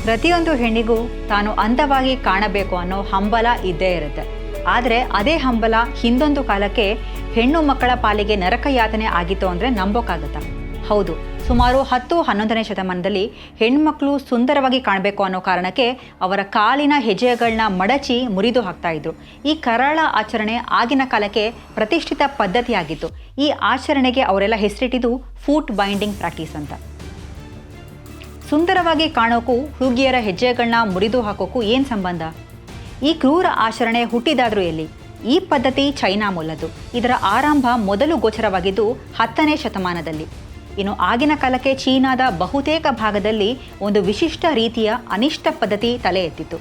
ಪ್ರತಿಯೊಂದು ಹೆಣ್ಣಿಗೂ ತಾನು ಅಂದವಾಗಿ ಕಾಣಬೇಕು ಅನ್ನೋ ಹಂಬಲ ಇದ್ದೇ ಇರುತ್ತೆ. ಆದರೆ ಅದೇ ಹಂಬಲ ಹಿಂದೊಂದು ಕಾಲಕ್ಕೆ ಹೆಣ್ಣು ಮಕ್ಕಳ ಪಾಲಿಗೆ ನರಕ ಯಾತನೆ ಆಗಿತ್ತು ಅಂದರೆ ನಂಬೋಕ್ಕಾಗತ್ತಾ? ಹೌದು, ಸುಮಾರು 10-11ನೇ ಶತಮಾನದಲ್ಲಿ ಹೆಣ್ಮಕ್ಳು ಸುಂದರವಾಗಿ ಕಾಣಬೇಕು ಅನ್ನೋ ಕಾರಣಕ್ಕೆ ಅವರ ಕಾಲಿನ ಹೆಜ್ಜೆಗಳನ್ನ ಮಡಚಿ ಮುರಿದು ಹಾಕ್ತಾ ಇದ್ರು. ಈ ಕರಾಳ ಆಚರಣೆ ಆಗಿನ ಕಾಲಕ್ಕೆ ಪ್ರತಿಷ್ಠಿತ ಪದ್ಧತಿಯಾಗಿತ್ತು. ಈ ಆಚರಣೆಗೆ ಅವರೆಲ್ಲ ಹೆಸರಿಟ್ಟಿದ್ದು ಫೂಟ್ ಬೈಂಡಿಂಗ್ ಪ್ರಾಕ್ಟೀಸ್ ಅಂತ. ಸುಂದರವಾಗಿ ಕಾಣೋಕ್ಕೂ ಹುಡುಗಿಯರ ಹೆಜ್ಜೆಗಳನ್ನ ಮುರಿದು ಹಾಕೋಕ್ಕೂ ಏನು ಸಂಬಂಧ? ಈ ಕ್ರೂರ ಆಚರಣೆ ಹುಟ್ಟಿದಾದ್ರೂ ಎಲ್ಲಿ? ಈ ಪದ್ಧತಿ ಚೈನಾ ಮೂಲದ್ದು. ಇದರ ಆರಂಭ ಮೊದಲು ಗೋಚರವಾಗಿದ್ದು 10ನೇ ಶತಮಾನದಲ್ಲಿ. ಇನ್ನು ಆಗಿನ ಕಾಲಕ್ಕೆ ಚೀನಾದ ಬಹುತೇಕ ಭಾಗದಲ್ಲಿ ಒಂದು ವಿಶಿಷ್ಟ ರೀತಿಯ ಅನಿಷ್ಟ ಪದ್ಧತಿ ತಲೆ ಎತ್ತಿತ್ತು.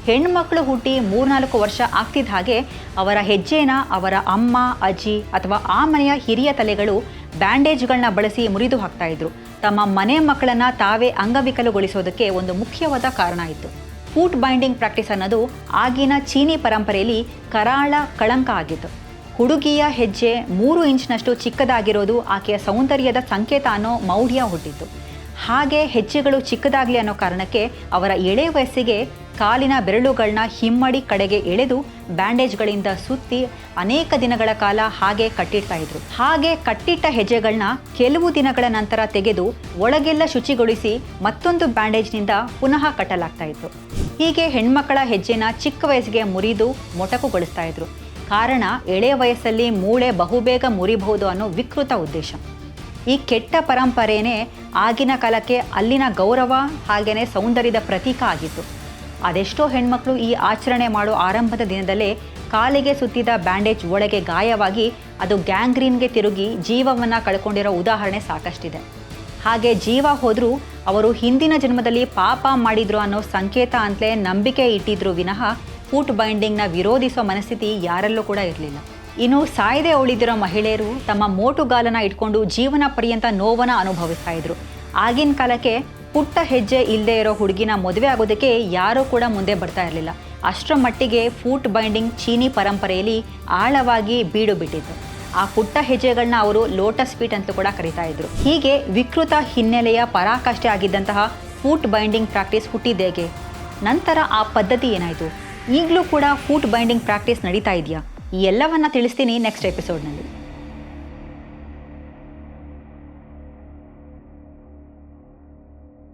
ಹೆಣ್ಮಕ್ಳು ಹುಟ್ಟಿ 3-4 ವರ್ಷ ಆಗ್ತಿದ್ದ ಹಾಗೆ ಅವರ ಹೆಜ್ಜೆನ ಅವರ ಅಮ್ಮ, ಅಜ್ಜಿ ಅಥವಾ ಆ ಮನೆಯ ಹಿರಿಯ ತಲೆಗಳು ಬ್ಯಾಂಡೇಜ್ಗಳನ್ನ ಬಳಸಿ ಮುರಿದು ಹಾಕ್ತಾ ಇದ್ರು. ತಮ್ಮ ಮನೆ ಮಕ್ಕಳನ್ನ ತಾವೇ ಅಂಗವಿಕಲಗೊಳಿಸೋದಕ್ಕೆ ಒಂದು ಮುಖ್ಯವಾದ ಕಾರಣ ಇತ್ತು. ಫೂಟ್ ಬೈಂಡಿಂಗ್ ಪ್ರಾಕ್ಟೀಸ್ ಅನ್ನೋದು ಆಗಿನ ಚೀನಿ ಪರಂಪರೆಯಲ್ಲಿ ಕರಾಳ ಕಳಂಕ ಆಗಿತ್ತು. ಹುಡುಗಿಯ ಹೆಜ್ಜೆ 3 ಇಂಚ್ನಷ್ಟು ಚಿಕ್ಕದಾಗಿರೋದು ಆಕೆಯ ಸೌಂದರ್ಯದ ಸಂಕೇತ ಅನ್ನೋ ಮೌಢ್ಯ ಹುಟ್ಟಿತ್ತು. ಹಾಗೆ ಹೆಜ್ಜೆಗಳು ಚಿಕ್ಕದಾಗಲಿ ಅನ್ನೋ ಕಾರಣಕ್ಕೆ ಅವರ ಎಳೆ ವಯಸ್ಸಿಗೆ ಕಾಲಿನ ಬೆರಳುಗಳನ್ನ ಹಿಮ್ಮಡಿ ಕಡೆಗೆ ಎಳೆದು ಬ್ಯಾಂಡೇಜ್ಗಳಿಂದ ಸುತ್ತಿ ಅನೇಕ ದಿನಗಳ ಕಾಲ ಹಾಗೆ ಕಟ್ಟಿಡ್ತಾ ಇದ್ರು. ಹಾಗೆ ಕಟ್ಟಿಟ್ಟ ಹೆಜ್ಜೆಗಳನ್ನ ಕೆಲವು ದಿನಗಳ ನಂತರ ತೆಗೆದು ಒಳಗೆಲ್ಲ ಶುಚಿಗೊಳಿಸಿ ಮತ್ತೊಂದು ಬ್ಯಾಂಡೇಜ್ನಿಂದ ಪುನಃ ಕಟ್ಟಲಾಗ್ತಾ ಇತ್ತು. ಹೀಗೆ ಹೆಣ್ಮಕ್ಕಳ ಹೆಜ್ಜೆನ ಚಿಕ್ಕ ವಯಸ್ಸಿಗೆ ಮುರಿದು ಮೊಟಕುಗೊಳಿಸ್ತಾ ಇದ್ರು. ಕಾರಣ ಎಳೆ ವಯಸ್ಸಲ್ಲಿ ಮೂಳೆ ಬಹುಬೇಗ ಮುರಿಬಹುದು ಅನ್ನೋ ವಿಕೃತ ಉದ್ದೇಶ. ಈ ಕೆಟ್ಟ ಪರಂಪರೆನೇ ಆಗಿನ ಕಾಲಕ್ಕೆ ಅಲ್ಲಿನ ಗೌರವ ಹಾಗೆಯೇ ಸೌಂದರ್ಯದ ಪ್ರತೀಕ ಆಗಿತ್ತು. ಅದೆಷ್ಟೋ ಹೆಣ್ಮಕ್ಳು ಈ ಆಚರಣೆ ಮಾಡೋ ಆರಂಭದ ದಿನದಲ್ಲೇ ಕಾಲಿಗೆ ಸುತ್ತಿದ ಬ್ಯಾಂಡೇಜ್ ಒಳಗೆ ಗಾಯವಾಗಿ ಅದು ಗ್ಯಾಂಗ್ರೀನ್ಗೆ ತಿರುಗಿ ಜೀವವನ್ನು ಕಳ್ಕೊಂಡಿರೋ ಉದಾಹರಣೆ ಸಾಕಷ್ಟಿದೆ. ಹಾಗೆ ಜೀವ ಹೋದರೂ ಅವರು ಹಿಂದಿನ ಜನ್ಮದಲ್ಲಿ ಪಾಪ ಮಾಡಿದ್ರು ಅನ್ನೋ ಸಂಕೇತ ಅಂತಲೇ ನಂಬಿಕೆ ಇಟ್ಟಿದ್ರು ವಿನಃ ಫೂಟ್ ಬೈಂಡಿಂಗ್ನ ವಿರೋಧಿಸೋ ಮನಸ್ಥಿತಿ ಯಾರಲ್ಲೂ ಕೂಡ ಇರಲಿಲ್ಲ. ಇನ್ನು ಸಾಯದೆ ಉಳಿದಿರೋ ಮಹಿಳೆಯರು ತಮ್ಮ ಮೋಟುಗಾಲನ ಇಟ್ಕೊಂಡು ಜೀವನ ಪರ್ಯಂತ ನೋವನ್ನು ಅನುಭವಿಸ್ತಾ ಇದ್ರು. ಆಗಿನ ಕಾಲಕ್ಕೆ ಪುಟ್ಟ ಹೆಜ್ಜೆ ಇಲ್ಲದೆ ಇರೋ ಹುಡುಗಿನ ಮದುವೆ ಆಗೋದಕ್ಕೆ ಯಾರೂ ಕೂಡ ಮುಂದೆ ಬರ್ತಾ ಇರಲಿಲ್ಲ. ಅಷ್ಟರ ಮಟ್ಟಿಗೆ ಫೂಟ್ ಬೈಂಡಿಂಗ್ ಚೀನಿ ಪರಂಪರೆಯಲ್ಲಿ ಆಳವಾಗಿ ಬೀಡು ಬಿಟ್ಟಿತ್ತು. ಆ ಪುಟ್ಟ ಹೆಜ್ಜೆಗಳನ್ನ ಅವರು ಲೋಟಸ್ ಫೀಟ್ ಅಂತ ಕೂಡ ಕರೀತಾ ಇದ್ರು. ಹೀಗೆ ವಿಕೃತ ಹಿನ್ನೆಲೆಯ ಪರಾಕಾಷ್ಠೆ ಆಗಿದ್ದಂತಹ ಫೂಟ್ ಬೈಂಡಿಂಗ್ ಪ್ರಾಕ್ಟೀಸ್ ಹುಟ್ಟಿದ್ದೇಗೆ? ನಂತರ ಆ ಪದ್ಧತಿ ಏನಾಯಿತು? ಈಗಲೂ ಕೂಡ ಫೂಟ್ ಬೈಂಡಿಂಗ್ ಪ್ರಾಕ್ಟೀಸ್ ನಡೀತಾ ಇದೆಯಾ? ಈ ಎಲ್ಲವನ್ನ ತಿಳಿಸ್ತೀನಿ ನೆಕ್ಸ್ಟ್ ಎಪಿಸೋಡ್ನಲ್ಲಿ.